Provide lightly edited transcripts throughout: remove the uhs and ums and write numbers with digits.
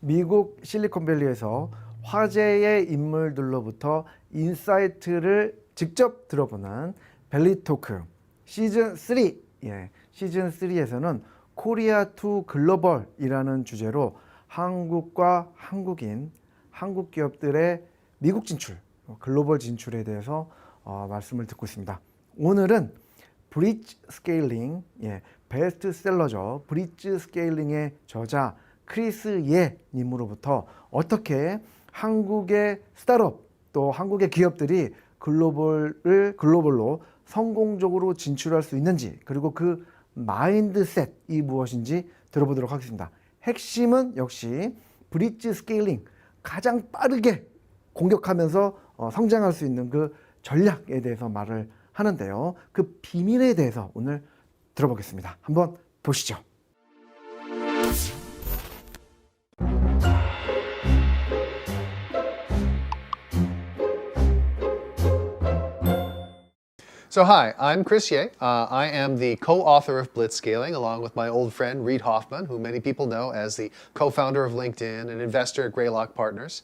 미국 실리콘밸리에서 화제의 인물들로부터 인사이트를 직접 들어보는 밸리토크 시즌 3. 시즌 3에서는 코리아 투 글로벌이라는 주제로 한국과 한국인, 한국 기업들의 미국 진출, 글로벌 진출에 대해서 말씀을 듣고 있습니다. 오늘은 블리츠스케일링, 베스트셀러죠. 블리츠스케일링의 저자 크리스 예 님으로부터 어떻게 한국의 스타트업 또 한국의 기업들이 글로벌로 성공적으로 진출할 수 있는지, 그리고 그 마인드셋이 무엇인지 들어보도록 하겠습니다. 핵심은 역시 블리츠스케일링, 가장 빠르게 공격하면서 성장할 수 있는 그 전략에 대해서 말을 하는데요. 그 비밀에 대해서 오늘 들어보겠습니다. 한번 보시죠. So hi, I'm Chris Ye. I am the co-author of Blitzscaling, along with my old friend Reid Hoffman, who many people know as the co-founder of LinkedIn and investor at Greylock Partners.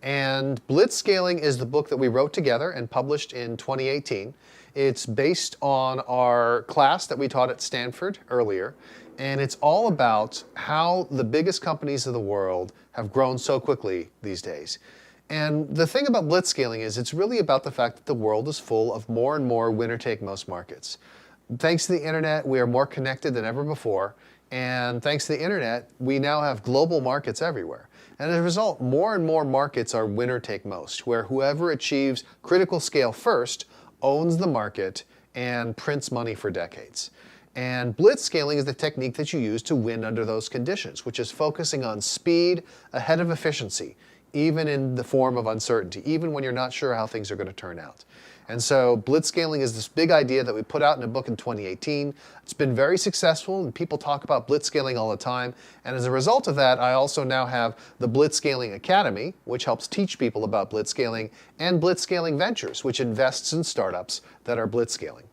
And Blitzscaling is the book that we wrote together and published in 2018. It's based on our class that we taught at Stanford earlier, and it's all about how the biggest companies of the world have grown so quickly these days. And the thing about blitzscaling is it's really about the fact that the world is full of more and more winner-take-most markets. Thanks to the internet, we are more connected than ever before. And thanks to the internet, we now have global markets everywhere. And as a result, more and more markets are winner-take-most, where whoever achieves critical scale first owns the market and prints money for decades. And blitzscaling is the technique that you use to win under those conditions, which is focusing on speed ahead of efficiency, even in the form of uncertainty, even when you're not sure how things are going to turn out. And so blitzscaling is this big idea that we put out in a book in 2018. It's been very successful, and people talk about blitzscaling all the time. And as a result of that, I also now have the Blitzscaling Academy, which helps teach people about blitzscaling, and Blitzscaling Ventures, which invests in startups that are blitzscaling.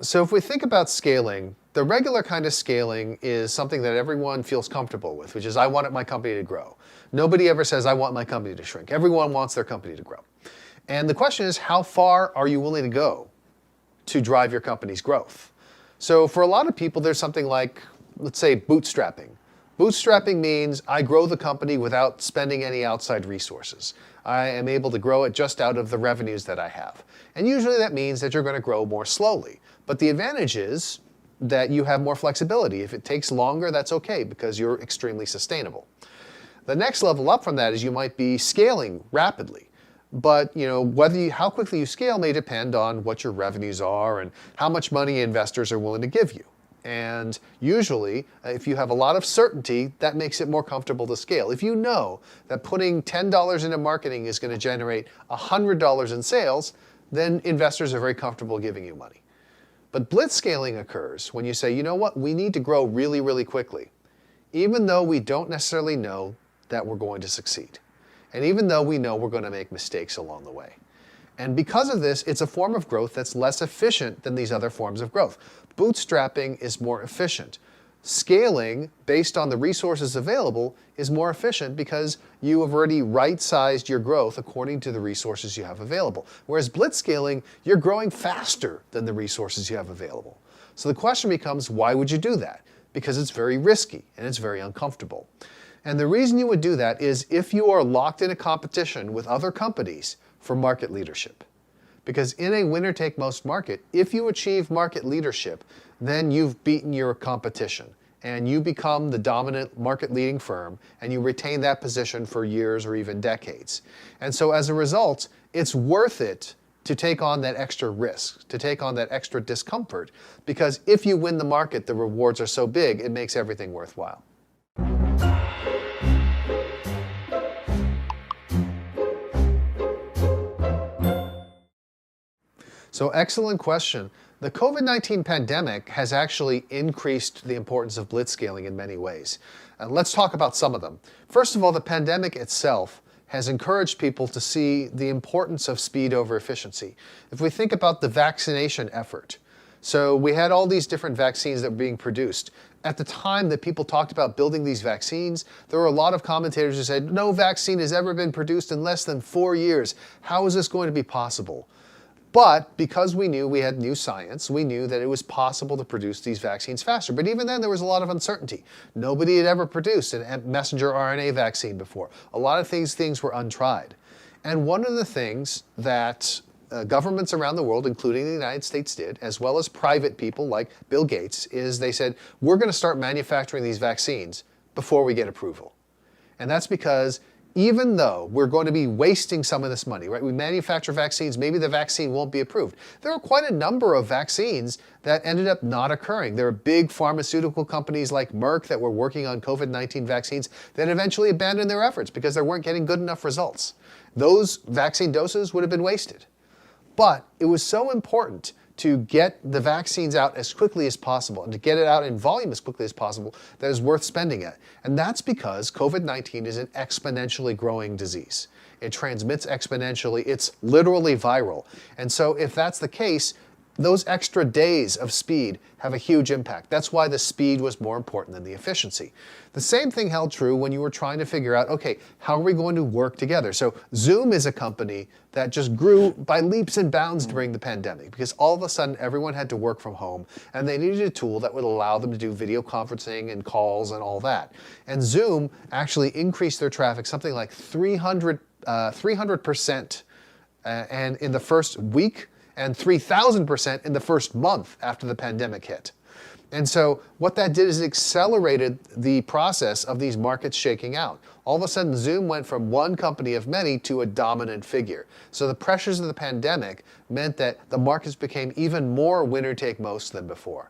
So if we think about scaling, the regular kind of scaling is something that everyone feels comfortable with, which is I want my company to grow. Nobody ever says I want my company to shrink. Everyone wants their company to grow. And the question is, how far are you willing to go to drive your company's growth? So for a lot of people, there's something like, let's say, bootstrapping. Bootstrapping means I grow the company without spending any outside resources. I am able to grow it just out of the revenues that I have. And usually that means that you're going to grow more slowly. But the advantage is that you have more flexibility. If it takes longer, that's okay because you're extremely sustainable. The next level up from that is you might be scaling rapidly. But how quickly you scale may depend on what your revenues are and how much money investors are willing to give you. And usually, if you have a lot of certainty, that makes it more comfortable to scale. If you know that putting $10 into marketing is going to generate $100 in sales, then investors are very comfortable giving you money. But blitzscaling occurs when you say, you know what, we need to grow really, really quickly, even though we don't necessarily know that we're going to succeed. And even though we know we're going to make mistakes along the way. And because of this, it's a form of growth that's less efficient than these other forms of growth. Bootstrapping is more efficient. Scaling, based on the resources available, is more efficient because you have already right-sized your growth according to the resources you have available. Whereas blitzscaling, you're growing faster than the resources you have available. So the question becomes, why would you do that? Because it's very risky and it's very uncomfortable. And the reason you would do that is if you are locked in a competition with other companies for market leadership. Because in a winner-take-most market, if you achieve market leadership, then you've beaten your competition and you become the dominant market-leading firm and you retain that position for years or even decades. And so as a result, it's worth it to take on that extra risk, to take on that extra discomfort, because if you win the market, the rewards are so big, it makes everything worthwhile. So excellent question. The COVID-19 pandemic has actually increased the importance of blitzscaling in many ways. And let's talk about some of them. First of all, the pandemic itself has encouraged people to see the importance of speed over efficiency. If we think about the vaccination effort, So we had all these different vaccines that were being produced. At the time that people talked about building these vaccines, there were a lot of commentators who said, no vaccine has ever been produced in less than 4 years. How is this going to be possible? But because we knew we had new science, we knew that it was possible to produce these vaccines faster. But even then, there was a lot of uncertainty. Nobody had ever produced a messenger RNA vaccine before. A lot of these things were untried. And one of the things that governments around the world, including the United States, did, as well as private people like Bill Gates, is they said, we're going to start manufacturing these vaccines before we get approval. And that's because even though we're going to be wasting some of this money, right? We manufacture vaccines, maybe the vaccine won't be approved. There are quite a number of vaccines that ended up not occurring. There are big pharmaceutical companies like Merck that were working on COVID-19 vaccines that eventually abandoned their efforts because they weren't getting good enough results. Those vaccine doses would have been wasted. But it was so important to get the vaccines out as quickly as possible and to get it out in volume as quickly as possible that is worth spending it. And that's because COVID-19 is an exponentially growing disease. It transmits exponentially. It's literally viral. And so if that's the case, those extra days of speed have a huge impact. That's why the speed was more important than the efficiency. The same thing held true when you were trying to figure out, okay, how are we going to work together? So Zoom is a company that just grew by leaps and bounds during the pandemic because all of a sudden everyone had to work from home and they needed a tool that would allow them to do video conferencing and calls and all that. And Zoom actually increased their traffic something like 300% and in the first week, and 3,000% in the first month after the pandemic hit. And so what that did is it accelerated the process of these markets shaking out. All of a sudden, Zoom went from one company of many to a dominant figure. So the pressures of the pandemic meant that the markets became even more winner-take-most than before.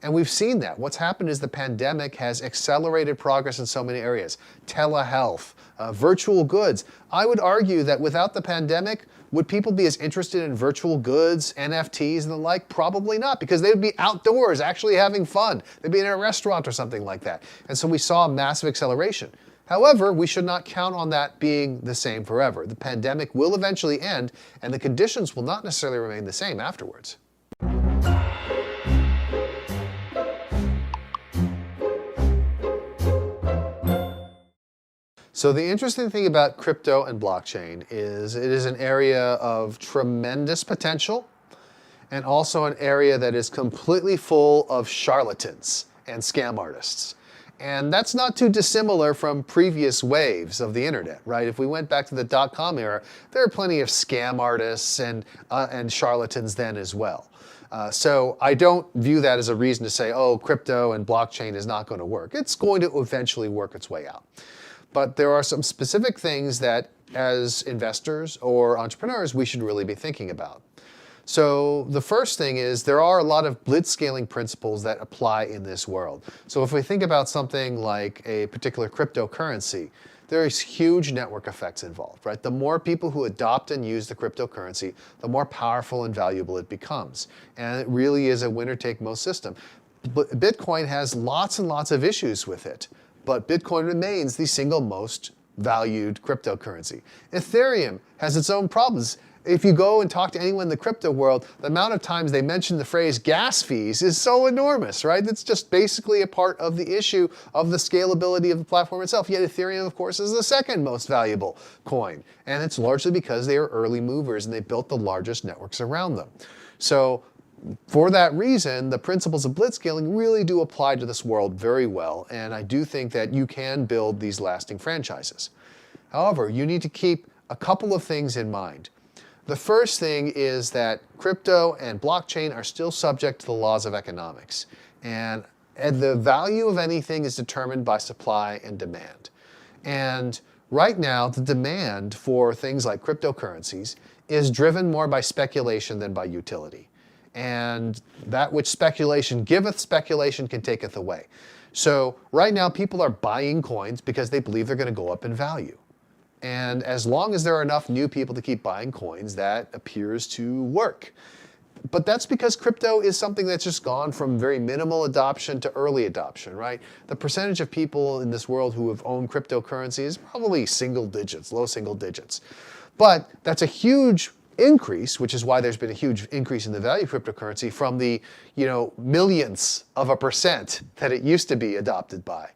And we've seen that. What's happened is the pandemic has accelerated progress in so many areas. Telehealth, virtual goods. I would argue that without the pandemic, would people be as interested in virtual goods, NFTs, and the like? Probably not, because they would be outdoors actually having fun. They'd be in a restaurant or something like that. And so we saw a massive acceleration. However, we should not count on that being the same forever. The pandemic will eventually end, and the conditions will not necessarily remain the same afterwards. So the interesting thing about crypto and blockchain is it is an area of tremendous potential and also an area that is completely full of charlatans and scam artists. And that's not too dissimilar from previous waves of the internet, right? If we went back to the dot-com era, there are plenty of scam artists and charlatans then as well. So I don't view that as a reason to say, oh, crypto and blockchain is not going to work. It's going to eventually work its way out. But there are some specific things that as investors or entrepreneurs we should really be thinking about. So the first thing is there are a lot of blitzscaling principles that apply in this world. So if we think about something like a particular cryptocurrency, there is huge network effects involved, right? The more people who adopt and use the cryptocurrency, the more powerful and valuable it becomes. And it really is a winner-take-most system. But Bitcoin has lots and lots of issues with it. But Bitcoin remains the single most valued cryptocurrency. Ethereum has its own problems. If you go and talk to anyone in the crypto world, the amount of times they mention the phrase gas fees is so enormous, right? It's just basically a part of the issue of the scalability of the platform itself. Yet Ethereum, of course, is the second most valuable coin. And it's largely because they are early movers and they built the largest networks around them. So for that reason, the principles of blitzscaling really do apply to this world very well, and I do think that you can build these lasting franchises. However, you need to keep a couple of things in mind. The first thing is that crypto and blockchain are still subject to the laws of economics, and the value of anything is determined by supply and demand. And right now, the demand for things like cryptocurrencies is driven more by speculation than by utility. And that which speculation giveth, speculation can taketh away. So right now people are buying coins because they believe they're going to go up in value. And as long as there are enough new people to keep buying coins, that appears to work. But that's because crypto is something that's just gone from very minimal adoption to early adoption, right? The percentage of people in this world who have owned cryptocurrency is probably single digits, low single digits. But that's a huge increase, which is why there's been a huge increase in the value of cryptocurrency from the, millionths of a percent that it used to be adopted by.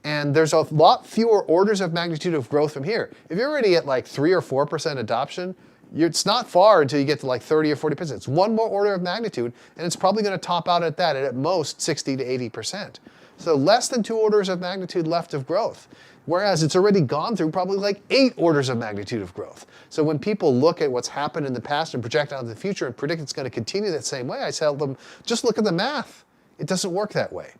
And there's a lot fewer orders of magnitude of growth from here. If you're already at like 3 or 4% adoption, it's not far until you get to like 30 or 40%. It's one more order of magnitude, and it's probably going to top out at that, at most 60 to 80%. So less than 2 orders of magnitude left of growth. Whereas it's already gone through probably like 8 orders of magnitude of growth. So when people look at what's happened in the past and project out into the future and predict it's going to continue that same way, I tell them, just look at the math. It doesn't work that way.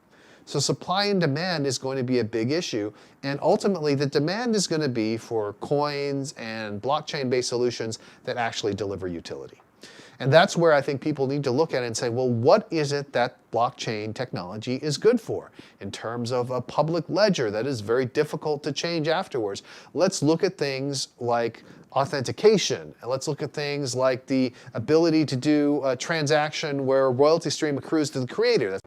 So supply and demand is going to be a big issue. And ultimately, the demand is going to be for coins and blockchain-based solutions that actually deliver utility. And that's where I think people need to look at it and say, well, what is it that blockchain technology is good for in terms of a public ledger that is very difficult to change afterwards? Let's look at things like authentication, and let's look at things like the ability to do a transaction where a royalty stream accrues to the creator.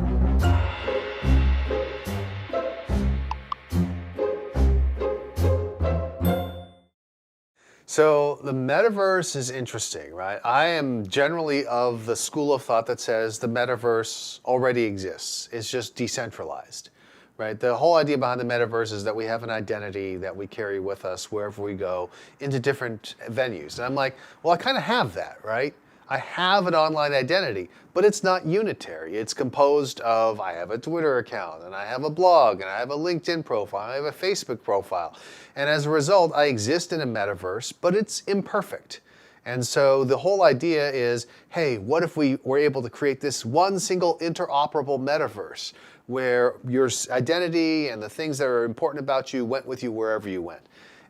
So the metaverse is interesting, right? I am generally of the school of thought that says the metaverse already exists. It's just decentralized, right? The whole idea behind the metaverse is that we have an identity that we carry with us wherever we go into different venues. And I'm like, well, I kind of have that, right? I have an online identity, but it's not unitary. It's composed of, I have a Twitter account, and I have a blog, and I have a LinkedIn profile, and I have a Facebook profile. And as a result, I exist in a metaverse, but it's imperfect. And so the whole idea is, hey, what if we were able to create this one single interoperable metaverse where your identity and the things that are important about you went with you wherever you went?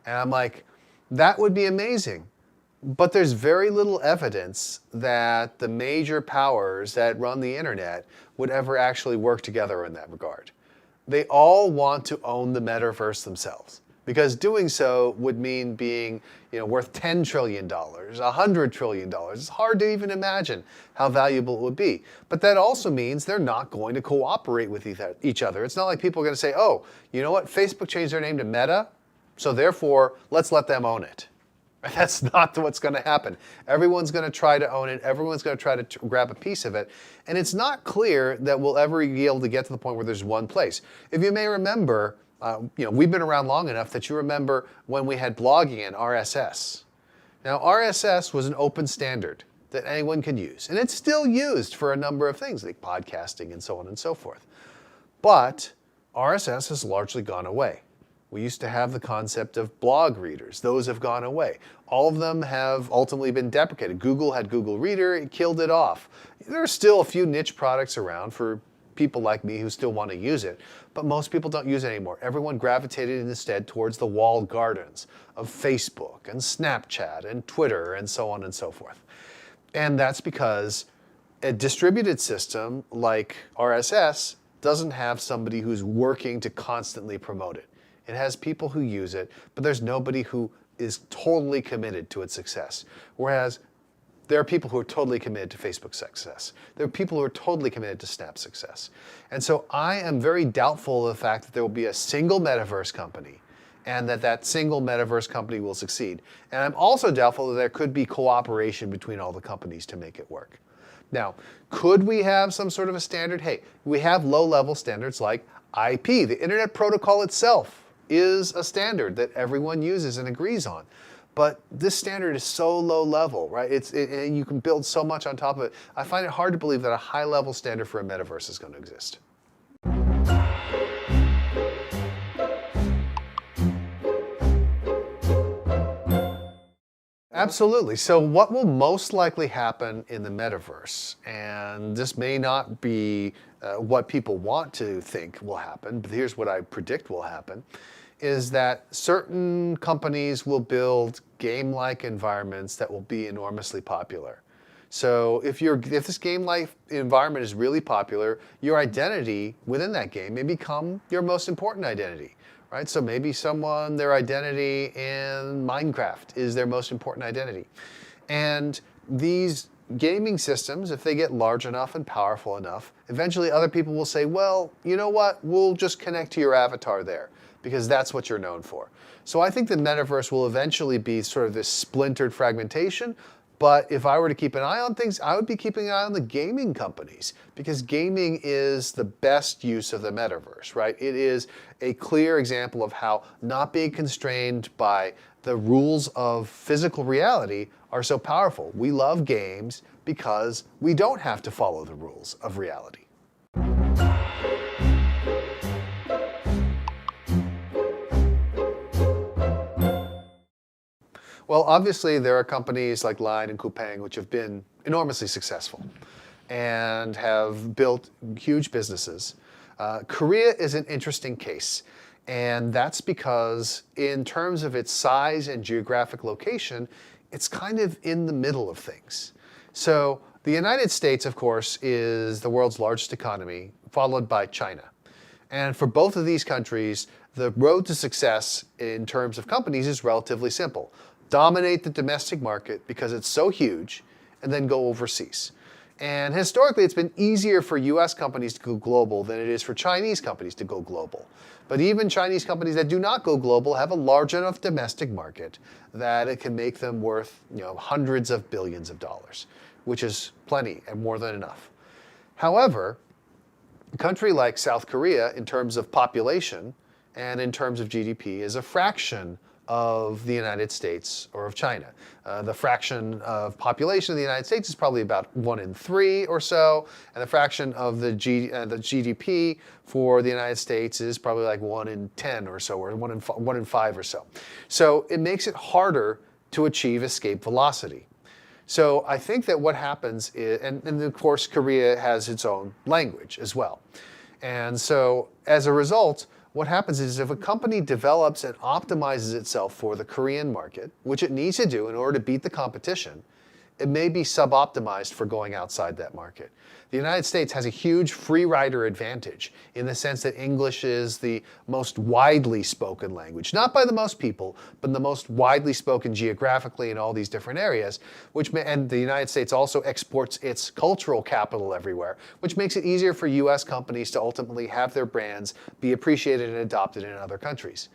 And I'm like, that would be amazing. But there's very little evidence that the major powers that run the internet would ever actually work together in that regard. They all want to own the metaverse themselves, because doing so would mean being, worth $10 trillion, $100 trillion. It's hard to even imagine how valuable it would be. But that also means they're not going to cooperate with each other. It's not like people are going to say, oh, you know what? Facebook changed their name to Meta, so therefore let's let them own it. That's not what's going to happen. Everyone's going to try to own it. Everyone's going to try to grab a piece of it. And it's not clear that we'll ever be able to get to the point where there's one place. If you may remember, we've been around long enough that you remember when we had blogging and RSS. Now, RSS was an open standard that anyone could use. And it's still used for a number of things, like podcasting and so on and so forth. But RSS has largely gone away. We used to have the concept of blog readers. Those have gone away. All of them have ultimately been deprecated. Google had Google Reader, it killed it off. There are still a few niche products around for people like me who still want to use it, but most people don't use it anymore. Everyone gravitated instead towards the walled gardens of Facebook and Snapchat and Twitter and so on and so forth. And that's because a distributed system like RSS doesn't have somebody who's working to constantly promote it. It has people who use it, but there's nobody who is totally committed to its success. Whereas there are people who are totally committed to Facebook's success. There are people who are totally committed to Snap's success. And so I am very doubtful of the fact that there will be a single metaverse company and that single metaverse company will succeed. And I'm also doubtful that there could be cooperation between all the companies to make it work. Now, could we have some sort of a standard? Hey, we have low-level standards like IP. The Internet Protocol itself is a standard that everyone uses and agrees on. But this standard is so low level, right? And you can build so much on top of it. I find it hard to believe that a high level standard for a metaverse is going to exist. Absolutely. So what will most likely happen in the metaverse, and this may not be what people want to think will happen, but here's what I predict will happen, is that certain companies will build game-like environments that will be enormously popular. So if this game-like environment is really popular, your identity within that game may become your most important identity. Right? So maybe their identity in Minecraft is their most important identity. And these gaming systems, if they get large enough and powerful enough, eventually other people will say, well, you know what? We'll just connect to your avatar there because that's what you're known for. So I think the metaverse will eventually be sort of this splintered fragmentation, But if I were to keep an eye on things, I would be keeping an eye on the gaming companies, because gaming is the best use of the metaverse, right? It is a clear example of how not being constrained by the rules of physical reality are so powerful. We love games because we don't have to follow the rules of reality. Well, obviously, there are companies like Line and Coupang which have been enormously successful and have built huge businesses. Korea is an interesting case, and that's because in terms of its size and geographic location, it's kind of in the middle of things. So the United States, of course, is the world's largest economy, followed by China. And for both of these countries, the road to success in terms of companies is relatively simple. Dominate the domestic market because it's so huge, and then go overseas. And historically, it's been easier for US companies to go global than it is for Chinese companies to go global. But even Chinese companies that do not go global have a large enough domestic market that it can make them worth, hundreds of billions of dollars, which is plenty and more than enough. However, a country like South Korea, in terms of population and in terms of GDP, is a fraction of the United States or of China. The fraction of population of the United States is probably about 1 in 3 or so, and the fraction of the GDP for the United States is probably like 1 in 10 or so, or 1 in 5 or so. So it makes it harder to achieve escape velocity. So I think that what happens is, and of course Korea has its own language as well. And so as a result, what happens is if a company develops and optimizes itself for the Korean market, which it needs to do in order to beat the competition, it may be sub-optimized for going outside that market. The United States has a huge free rider advantage in the sense that English is the most widely spoken language, not by the most people, but the most widely spoken geographically in all these different areas, and the United States also exports its cultural capital everywhere, which makes it easier for US companies to ultimately have their brands be appreciated and adopted in other countries.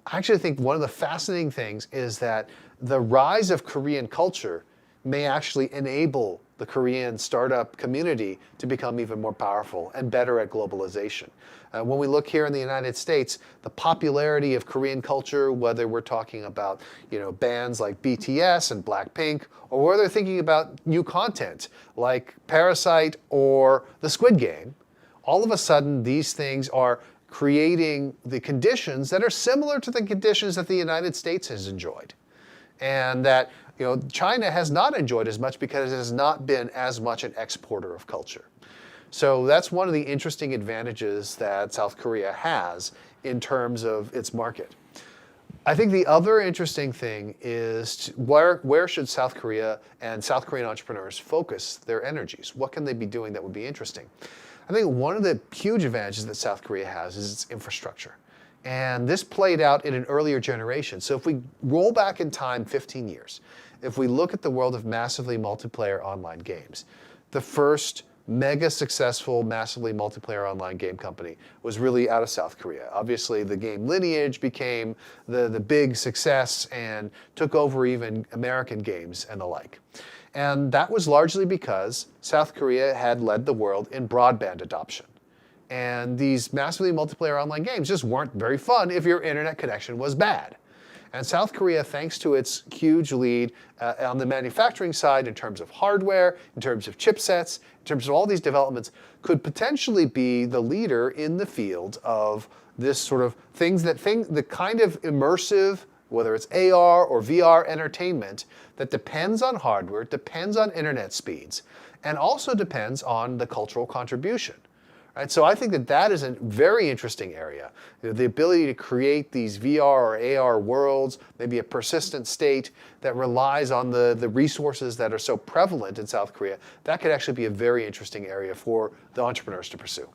I actually think one of the fascinating things is that the rise of Korean culture may actually enable the Korean startup community to become even more powerful and better at globalization. When we look here in the United States, the popularity of Korean culture, whether we're talking about bands like BTS and Blackpink, or whether they're thinking about new content like Parasite or the Squid Game, all of a sudden these things are creating the conditions that are similar to the conditions that the United States has enjoyed. And that China has not enjoyed as much because it has not been as much an exporter of culture. So that's one of the interesting advantages that South Korea has in terms of its market. I think the other interesting thing is where should South Korea and South Korean entrepreneurs focus their energies? What can they be doing that would be interesting? I think one of the huge advantages that South Korea has is its infrastructure. And this played out in an earlier generation. So if we roll back in time 15 years, if we look at the world of massively multiplayer online games, the first mega successful massively multiplayer online game company was really out of South Korea. Obviously, the game Lineage became the big success and took over even American games and the like. And that was largely because South Korea had led the world in broadband adoption. And these massively multiplayer online games just weren't very fun if your internet connection was bad. And South Korea, thanks to its huge lead on the manufacturing side in terms of hardware, in terms of chipsets, in terms of all these developments, could potentially be the leader in the field of this sort of the kind of immersive, whether it's AR or VR entertainment that depends on hardware, depends on internet speeds, and also depends on the cultural contribution. Right? So I think that is a very interesting area. The ability to create these VR or AR worlds, maybe a persistent state that relies on the resources that are so prevalent in South Korea, that could actually be a very interesting area for the entrepreneurs to pursue.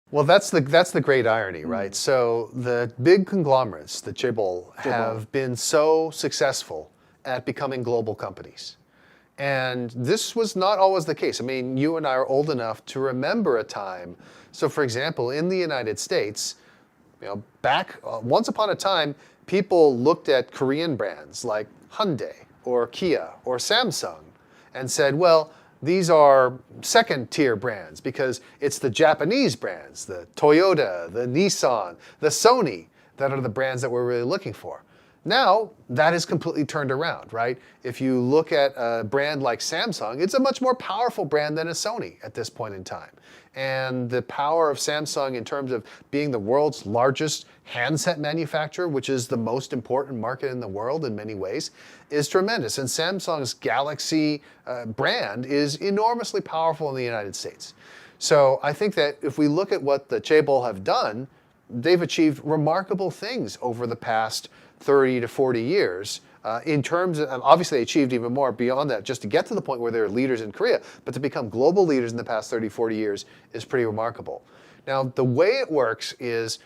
Well, that's the great irony, right? So the big conglomerates, the chaebol, have been so successful at becoming global companies. And this was not always the case. I mean, you and I are old enough to remember a time. So for example, in the United States, Once upon a time, people looked at Korean brands like Hyundai or Kia or Samsung and said, well, these are second-tier brands because it's the Japanese brands, the Toyota, the Nissan, the Sony, that are the brands that we're really looking for. Now, that is completely turned around, right? If you look at a brand like Samsung, it's a much more powerful brand than a Sony at this point in time. And the power of Samsung in terms of being the world's largest handset manufacturer, which is the most important market in the world in many ways, is tremendous. And Samsung's Galaxy brand is enormously powerful in the United States. So I think that if we look at what the Chaebol have done, they've achieved remarkable things over the past 30 to 40 years. In terms of, obviously they achieved even more beyond that just to get to the point where they're leaders in Korea, but to become global leaders in the past 30, 40 years is pretty remarkable. Now, the way it works is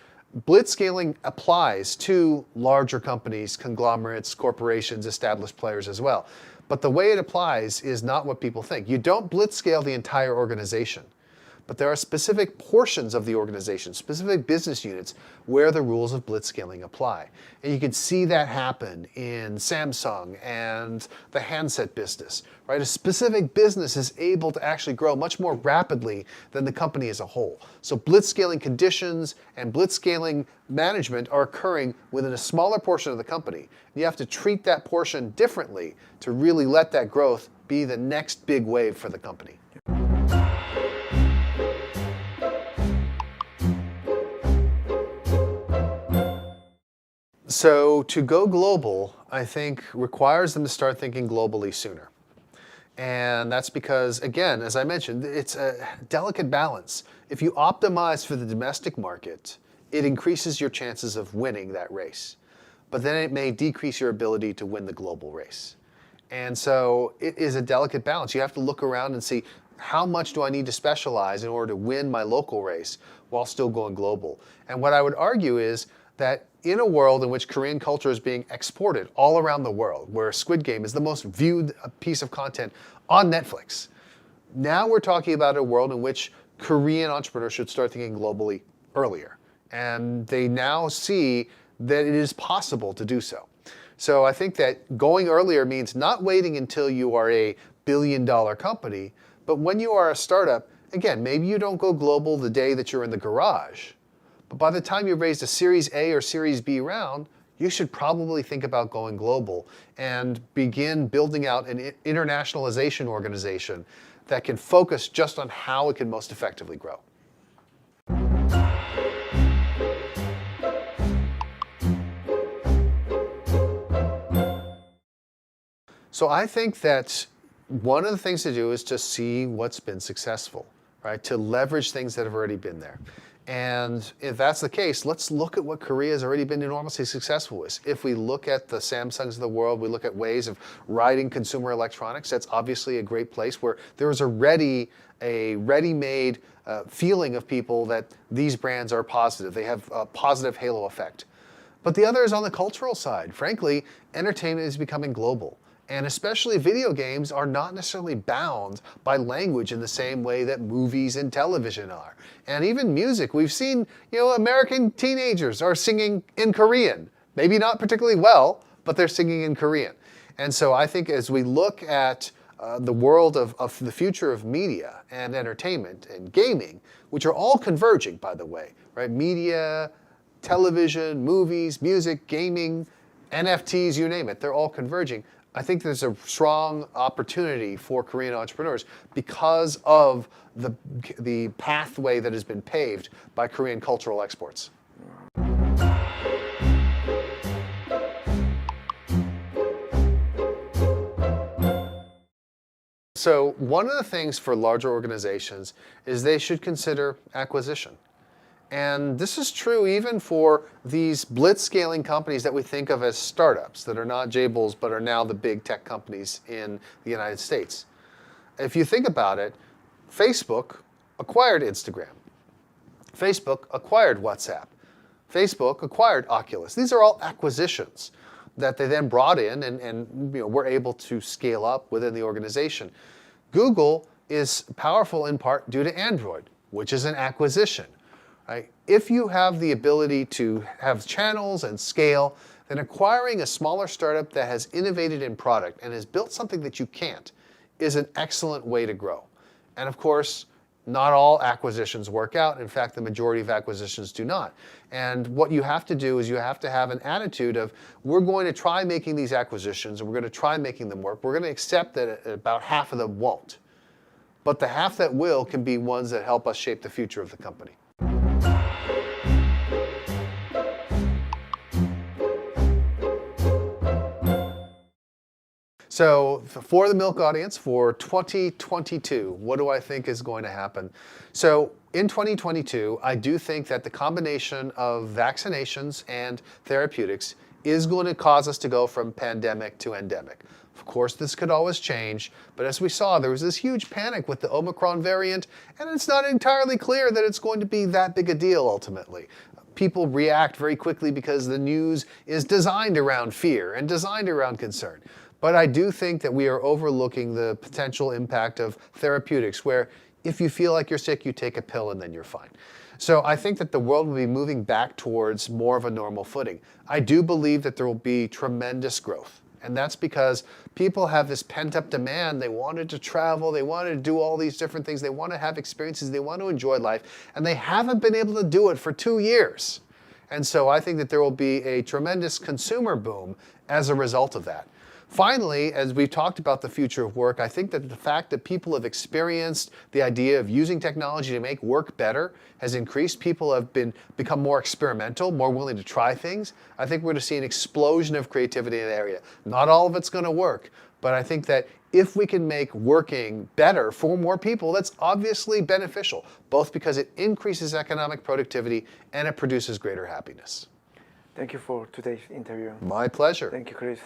blitzscaling applies to larger companies, conglomerates, corporations, established players as well. But the way it applies is not what people think. You don't blitzscale the entire organization. But there are specific portions of the organization, specific business units, where the rules of blitzscaling apply. And you can see that happen in Samsung and the handset business, right? A specific business is able to actually grow much more rapidly than the company as a whole. So blitzscaling conditions and blitzscaling management are occurring within a smaller portion of the company. You have to treat that portion differently to really let that growth be the next big wave for the company. So to go global, I think, requires them to start thinking globally sooner. And that's because, again, as I mentioned, it's a delicate balance. If you optimize for the domestic market, it increases your chances of winning that race. But then it may decrease your ability to win the global race. And so it is a delicate balance. You have to look around and see, how much do I need to specialize in order to win my local race while still going global? And what I would argue is that in a world in which Korean culture is being exported all around the world, where Squid Game is the most viewed piece of content on Netflix, now we're talking about a world in which Korean entrepreneurs should start thinking globally earlier. And they now see that it is possible to do so. So I think that going earlier means not waiting until you are a billion-dollar company, but when you are a startup, again, maybe you don't go global the day that you're in the garage. But by the time you've raised a Series A or Series B round, you should probably think about going global and begin building out an internationalization organization that can focus just on how it can most effectively grow. So I think that one of the things to do is to see what's been successful, right? To leverage things that have already been there. And if that's the case, let's look at what Korea has already been enormously successful with. If we look at the Samsungs of the world, we look at ways of writing consumer electronics, that's obviously a great place where there is already a ready-made feeling of people that these brands are positive. They have a positive halo effect. But the other is on the cultural side. Frankly, entertainment is becoming global. And especially video games are not necessarily bound by language in the same way that movies and television are. And even music, we've seen, American teenagers are singing in Korean. Maybe not particularly well, but they're singing in Korean. And so I think as we look at the world of the future of media and entertainment and gaming, which are all converging, by the way, right? Media, television, movies, music, gaming, NFTs, you name it, they're all converging. I think there's a strong opportunity for Korean entrepreneurs because of the pathway that has been paved by Korean cultural exports. So one of the things for larger organizations is they should consider acquisition. And this is true even for these blitzscaling companies that we think of as startups that are not Jables but are now the big tech companies in the United States. If you think about it, Facebook acquired Instagram. Facebook acquired WhatsApp. Facebook acquired Oculus. These are all acquisitions that they then brought in and were able to scale up within the organization. Google is powerful in part due to Android, which is an acquisition. Right? If you have the ability to have channels and scale, then acquiring a smaller startup that has innovated in product and has built something that you can't is an excellent way to grow. And of course, not all acquisitions work out. In fact, the majority of acquisitions do not. And what you have to do is you have to have an attitude of, we're going to try making these acquisitions and we're going to try making them work. We're going to accept that about half of them won't. But the half that will can be ones that help us shape the future of the company. So for the Milk audience, for 2022, what do I think is going to happen? So in 2022, I do think that the combination of vaccinations and therapeutics is going to cause us to go from pandemic to endemic. Of course, this could always change, but as we saw, there was this huge panic with the Omicron variant, and it's not entirely clear that it's going to be that big a deal ultimately. People react very quickly because the news is designed around fear and designed around concern. But I do think that we are overlooking the potential impact of therapeutics, where if you feel like you're sick, you take a pill and then you're fine. So I think that the world will be moving back towards more of a normal footing. I do believe that there will be tremendous growth. And that's because people have this pent-up demand. They wanted to travel. They wanted to do all these different things. They want to have experiences. They want to enjoy life. And they haven't been able to do it for 2 years. And so I think that there will be a tremendous consumer boom as a result of that. Finally, as we've talked about the future of work, I think that the fact that people have experienced the idea of using technology to make work better has increased. People have become more experimental, more willing to try things. I think we're going to see an explosion of creativity in the area. Not all of it's going to work, but I think that if we can make working better for more people, that's obviously beneficial, both because it increases economic productivity and it produces greater happiness. Thank you for today's interview. My pleasure. Thank you, Chris.